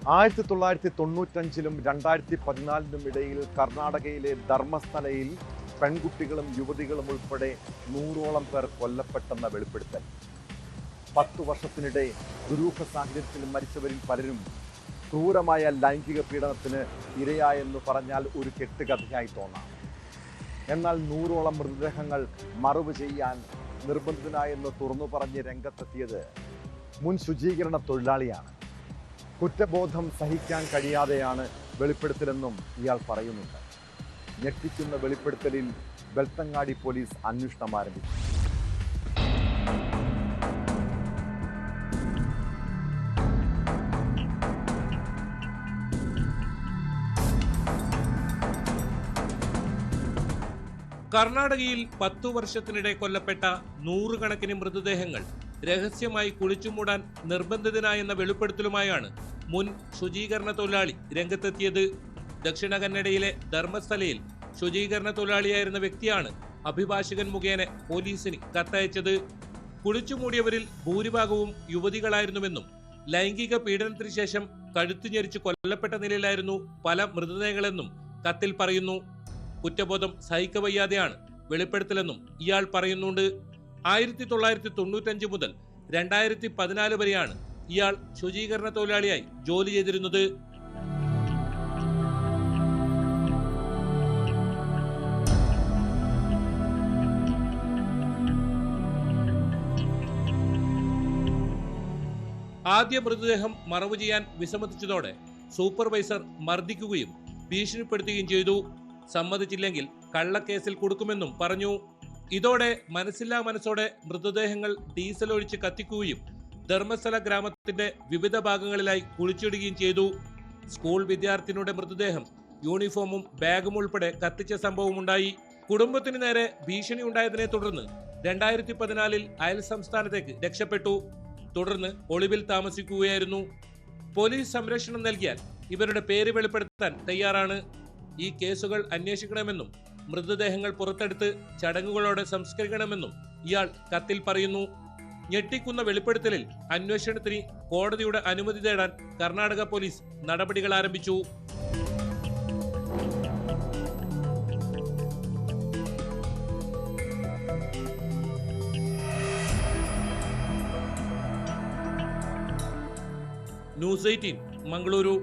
1995-ലും 2014-നും ഇടയിൽ കർണാടകയിലെ ധർമ്മസ്ഥലയിൽ പെൺകുട്ടികളും യുവതികളും ഉൾപ്പെടെ 100ഓളം പേർ കൊല്ലപ്പെട്ടെന്ന വെളിപ്പെടുത്തൽ. 10 വർഷത്തിനിടെ ദുരൂഹ സാഹചര്യത്തിൽ മരിച്ചവരിൽ പലരും ക്രൂരമായ ലൈംഗിക പീഡനത്തിന് ഇരയായെന്ന് പറഞ്ഞാൽ ഒരു കെട്ടുകഥയായി തോന്നാം. എന്നാൽ 100ഓളം മൃതദേഹങ്ങൾ മറവ് ചെയ്യാൻ നിർബന്ധിതനായെന്ന് തുറന്നു പറഞ്ഞ് രംഗത്തെത്തിയത് മുൻ ശുചീകരണ തൊഴിലാളിയാണ്. കുറ്റബോധം സഹിക്കാൻ കഴിയാതെയാണ് വെളിപ്പെടുത്തലെന്നും ഇയാൾ പറയുന്നുണ്ട്. ഞെട്ടിക്കുന്ന വെളിപ്പെടുത്തലിൽ ബെൽത്തങ്ങാടി പോലീസ് അന്വേഷണം ആരംഭിച്ചു. കർണാടകയിൽ 10 വർഷത്തിനിടെ കൊല്ലപ്പെട്ട 100 കണക്കിന് മൃതദേഹങ്ങൾ രഹസ്യമായി കുഴിച്ചുമൂടാൻ നിർബന്ധിതനായെന്ന വെളിപ്പെടുത്തലുമായാണ് മുൻ ശുചീകരണ തൊഴിലാളി രംഗത്തെത്തിയത്. ദക്ഷിണ കന്നഡയിലെ ധർമ്മസ്ഥലയിൽ ശുചീകരണ തൊഴിലാളിയായിരുന്ന വ്യക്തിയാണ് അഭിഭാഷകൻ മുഖേന പോലീസിന് കത്തയച്ചത്. കുഴിച്ചുമൂടിയവരിൽ ഭൂരിഭാഗവും യുവതികളായിരുന്നുവെന്നും ലൈംഗിക പീഡനത്തിന് ശേഷം കഴുത്തു ഞെരിച്ച് കൊല്ലപ്പെട്ട നിലയിലായിരുന്നു പല മൃതദേഹങ്ങളെന്നും കത്തിൽ പറയുന്നു. കുറ്റബോധം സഹിക്കവയ്യാതെയാണ് വെളിപ്പെടുത്തലെന്നും ഇയാൾ പറയുന്നുണ്ട്. 1995 മുതൽ 2014 വരെയാണ് ഇയാൾ ശുചീകരണ തൊഴിലാളിയായി ജോലി ചെയ്തിരുന്നത്. ആദ്യ മൃതദേഹം മറവ് ചെയ്യാൻ വിസമ്മതിച്ചതോടെ സൂപ്പർവൈസർ മർദ്ദിക്കുകയും ഭീഷണിപ്പെടുത്തുകയും ചെയ്തു. സമ്മതിച്ചില്ലെങ്കിൽ കള്ളക്കേസിൽ കൊടുക്കുമെന്നും പറഞ്ഞു. ഇതോടെ മനസ്സില്ലാ മനസ്സോടെ മൃതദേഹങ്ങൾ ഡീസൽ ഒഴിച്ച് കത്തിക്കുകയും ധർമ്മസ്ഥല ഗ്രാമത്തിന്റെ വിവിധ ഭാഗങ്ങളിലായി കുഴിച്ചിടുകയും ചെയ്തു. സ്കൂൾ വിദ്യാർത്ഥിനിയുടെ മൃതദേഹം യൂണിഫോമും ബാഗും ഉൾപ്പെടെ കത്തിച്ച സംഭവമുണ്ടായി. കുടുംബത്തിന് നേരെ ഭീഷണി ഉണ്ടായതിനെ തുടർന്ന് 2014-ൽ അയൽ സംസ്ഥാനത്തേക്ക് രക്ഷപ്പെട്ടു. തുടർന്ന് ഒളിവിൽ താമസിക്കുകയായിരുന്നു. പോലീസ് സംരക്ഷണം നൽകിയാൽ ഇവരുടെ പേര് വെളിപ്പെടുത്താൻ തയ്യാറാണ്. ഈ കേസുകൾ അന്വേഷിക്കണമെന്നും മൃതദേഹങ്ങൾ പുറത്തെടുത്ത് ചടങ്ങുകളോടെ സംസ്കരിക്കണമെന്നും ഇയാൾ കത്തിൽ പറയുന്നു. ഞെട്ടിക്കുന്ന വെളിപ്പെടുത്തലിൽ അന്വേഷണത്തിന് കോടതിയുടെ അനുമതി തേടാൻ കർണാടക പോലീസ് നടപടികൾ ആരംഭിച്ചു. ന്യൂസ് 18 മംഗളൂരു.